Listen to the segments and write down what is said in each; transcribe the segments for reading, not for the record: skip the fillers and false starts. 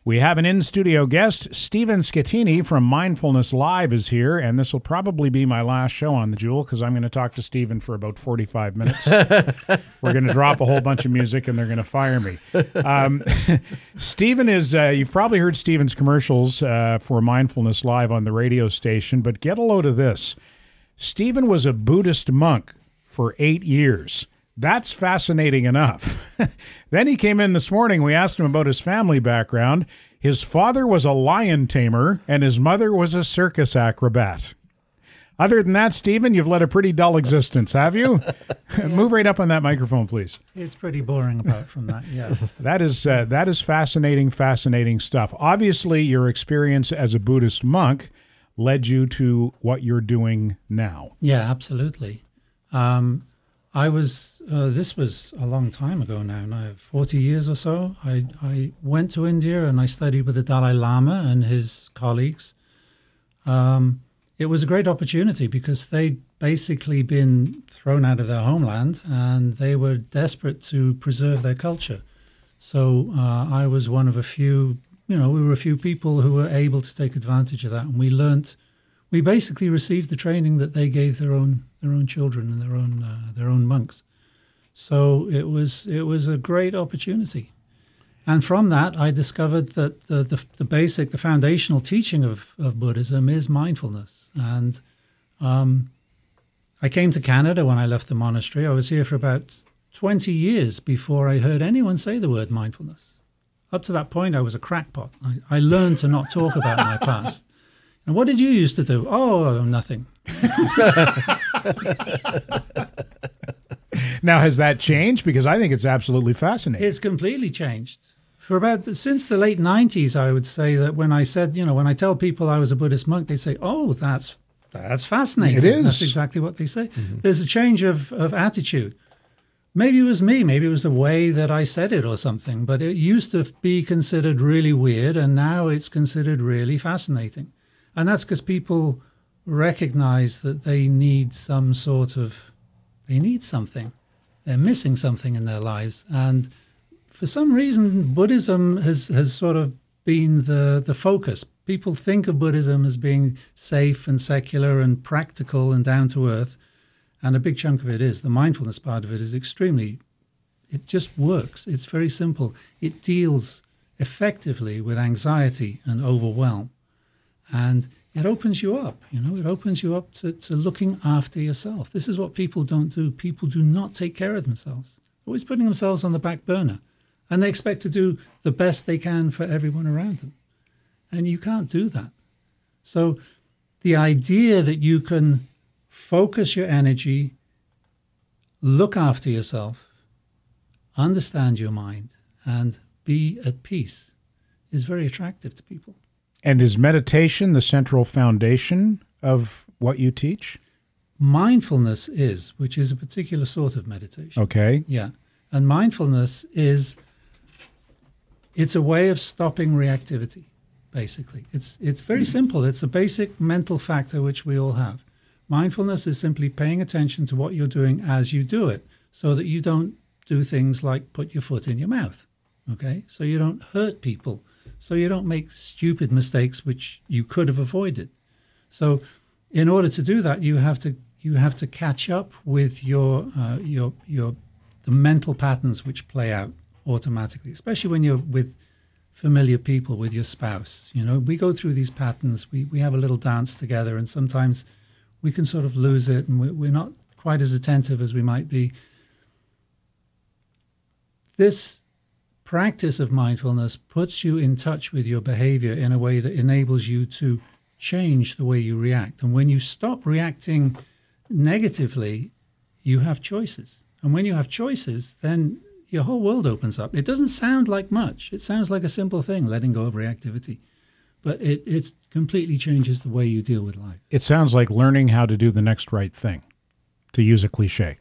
We have an in-studio guest. Stephen Schettini from Mindfulness Live is here, and this will probably be my last show on The Jewel because I'm going to talk to Stephen for about 45 minutes. We're going to drop a whole bunch of music, and they're going to fire me. Stephen is, you've probably heard Stephen's commercials for Mindfulness Live on the radio station, but get a load of this. Stephen was a Buddhist monk for 8 years. That's fascinating enough. Then he came in this morning. We asked him about his family background. His father was a lion tamer, and his mother was a circus acrobat. Other than that, Stephen, you've led a pretty dull existence, have you? Move right up on that microphone, please. It's pretty boring apart from that, yeah. That is fascinating stuff. Obviously, your experience as a Buddhist monk led you to what you're doing now. Yeah, absolutely. This was a long time ago now 40 years or so. I went to India and I studied with the Dalai Lama and his colleagues. It was a great opportunity because they'd basically been thrown out of their homeland and they were desperate to preserve their culture. So I was one of a few, we were a few people who were able to take advantage of that. And we basically received the training that they gave their own children and their own monks. So it was a great opportunity. And from that, I discovered that the foundational teaching of Buddhism is mindfulness. And I came to Canada when I left the monastery. I was here for about 20 years before I heard anyone say the word mindfulness. Up to that point, I was a crackpot. I learned to not talk about my past. And what did you used to do? Oh, nothing. Now, has that changed? Because I think it's absolutely fascinating. It's completely changed. Since the late 90s, I would say that when I said, when I tell people I was a Buddhist monk, they say, oh, that's fascinating. It is. That's exactly what they say. Mm-hmm. There's a change of attitude. Maybe it was me. Maybe it was the way that I said it or something. But it used to be considered really weird, and now it's considered really fascinating. And that's because people recognize that they need something. They're missing something in their lives. And for some reason, Buddhism has sort of been the focus. People think of Buddhism as being safe and secular and practical and down to earth. And a big chunk of it is. The mindfulness part of it is it just works. It's very simple. It deals effectively with anxiety and overwhelm. And it opens you up, it opens you up to looking after yourself. This is what people don't do. People do not take care of themselves. They're always putting themselves on the back burner. And they expect to do the best they can for everyone around them. And you can't do that. So the idea that you can focus your energy, look after yourself, understand your mind, and be at peace is very attractive to people. And is meditation the central foundation of what you teach? Mindfulness is, which is a particular sort of meditation. Okay. Yeah. And mindfulness it's a way of stopping reactivity, basically. It's very simple. It's a basic mental factor which we all have. Mindfulness is simply paying attention to what you're doing as you do it so that you don't do things like put your foot in your mouth, okay? So you don't hurt people. So you don't make stupid mistakes which you could have avoided. So in order to do that, you have to catch up with the mental patterns which play out automatically, especially when you're with familiar people, with your spouse. We go through these patterns. We have a little dance together, and sometimes we can sort of lose it, and we're not quite as attentive as we might be. This practice of mindfulness puts you in touch with your behavior in a way that enables you to change the way you react. And when you stop reacting negatively, you have choices. And when you have choices, then your whole world opens up. It doesn't sound like much. It sounds like a simple thing, letting go of reactivity. But it completely changes the way you deal with life. It sounds like learning how to do the next right thing, to use a cliche.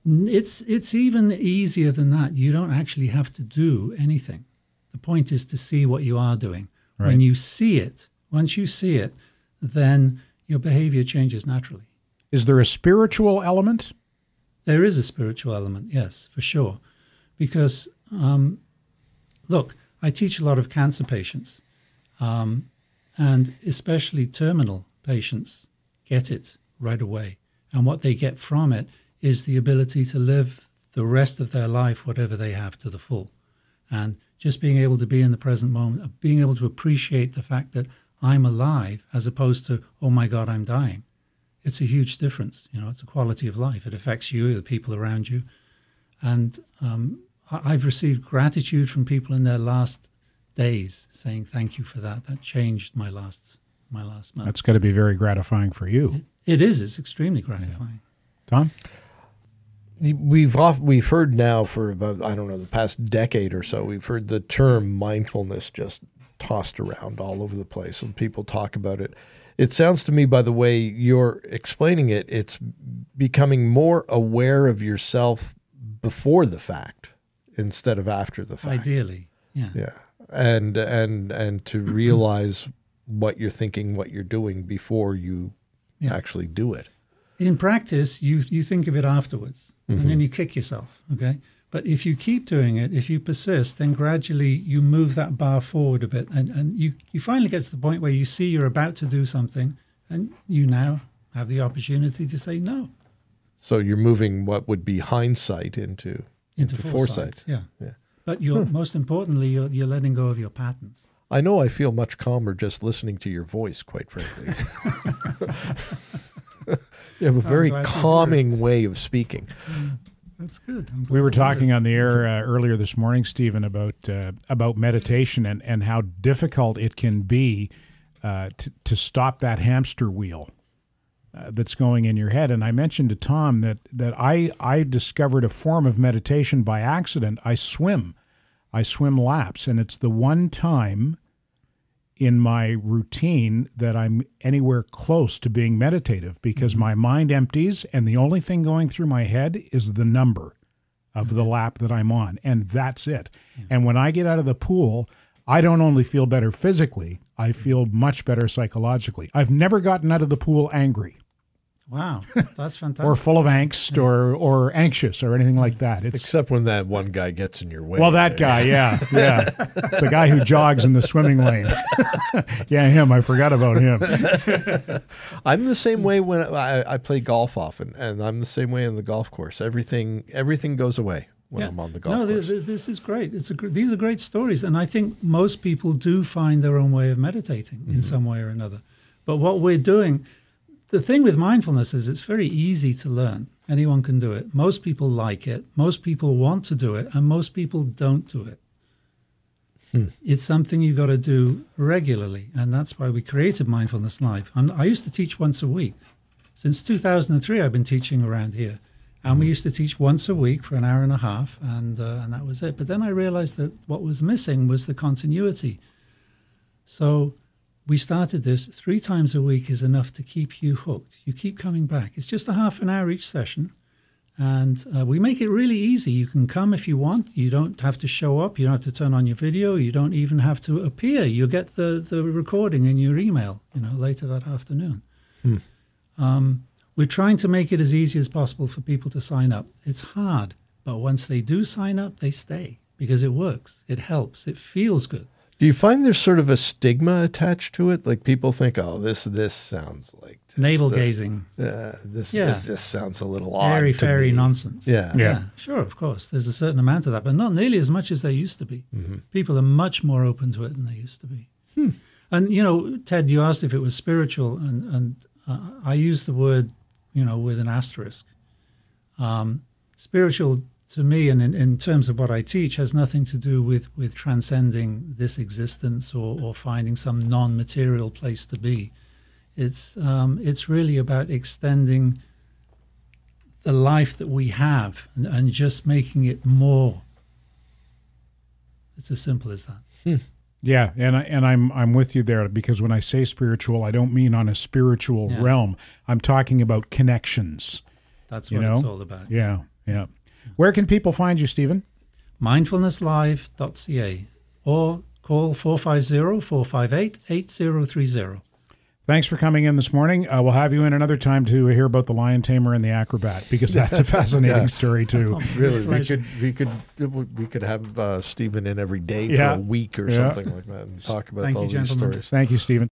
It's even easier than that. You don't actually have to do anything. The point is to see what you are doing. Right. When you see it, once you see it, then your behavior changes naturally. Is there a spiritual element? There is a spiritual element, yes, for sure. Because, look, I teach a lot of cancer patients, and especially terminal patients get it right away. And what they get from it is the ability to live the rest of their life, whatever they have, to the full. And just being able to be in the present moment, being able to appreciate the fact that I'm alive as opposed to, oh my God, I'm dying. It's a huge difference. It's a quality of life. It affects you, the people around you. And I've received gratitude from people in their last days saying, thank you for that. That changed my last month. That's got to be very gratifying for you. It is. It's extremely gratifying. Yeah. Tom? We've heard now for about, the past decade or so, we've heard the term mindfulness just tossed around all over the place, and people talk about it. It sounds to me, by the way you're explaining it, it's becoming more aware of yourself before the fact instead of after the fact. Ideally, yeah. Yeah, and to realize what you're thinking, what you're doing before you actually do it. In practice, you think of it afterwards, and then you kick yourself, okay? But if you keep doing it, if you persist, then gradually you move that bar forward a bit, and you finally get to the point where you see you're about to do something, and you now have the opportunity to say no. So you're moving what would be hindsight into foresight. Yeah. But most importantly, you're letting go of your patterns. I know I feel much calmer just listening to your voice, quite frankly. You have a very calming way of speaking. That's good. We were talking on the air earlier this morning, Stephen, about meditation and how difficult it can be to stop that hamster wheel that's going in your head. And I mentioned to Tom that I discovered a form of meditation by accident. I swim laps, and it's the one time in my routine that I'm anywhere close to being meditative, because my mind empties and the only thing going through my head is the number of the lap that I'm on, and that's it. And when I get out of the pool, I don't only feel better physically, I feel much better psychologically. I've never gotten out of the pool angry. Wow, that's fantastic. Or full of angst or anxious or anything like that. Except when that one guy gets in your way. Well, that guy, yeah. The guy who jogs in the swimming lane. Yeah, him. I forgot about him. I'm the same way when I play golf often, and I'm the same way on the golf course. Everything goes away when I'm on the golf course. This is great. These are great stories, and I think most people do find their own way of meditating in some way or another. But what we're doing... The thing with mindfulness is it's very easy to learn. Anyone can do it. Most people like it. Most people want to do it. And most people don't do it. It's something you've got to do regularly. And that's why we created Mindfulness Live. I used to teach once a week. Since 2003, I've been teaching around here. And we used to teach once a week for an hour and a half. And that was it. But then I realized that what was missing was the continuity. So... we started this 3 times a week is enough to keep you hooked. You keep coming back. It's just a half an hour each session. And we make it really easy. You can come if you want. You don't have to show up. You don't have to turn on your video. You don't even have to appear. You'll get the recording in your email, later that afternoon. We're trying to make it as easy as possible for people to sign up. It's hard. But once they do sign up, they stay because it works. It helps. It feels good. Do you find there's sort of a stigma attached to it? Like people think, oh, this sounds like navel gazing. This just sounds a little odd. Fairy nonsense. Yeah. Sure, of course. There's a certain amount of that, but not nearly as much as there used to be. People are much more open to it than they used to be. And Ted, you asked if it was spiritual, and I use the word, with an asterisk. Spiritual. To me, and in terms of what I teach, has nothing to do with transcending this existence or finding some non-material place to be. It's really about extending the life that we have and just making it more. It's as simple as that. Yeah, and I'm with you there, because when I say spiritual, I don't mean on a spiritual realm. I'm talking about connections. That's what it's all about. Yeah. Where can people find you, Stephen? Mindfulnesslive.ca or call 450-458-8030. Thanks for coming in this morning. We'll have you in another time to hear about the lion tamer and the acrobat, because that's a fascinating story too. Really, we could have Stephen in every day for a week or something like that and talk about all these stories. Thank you, Stephen.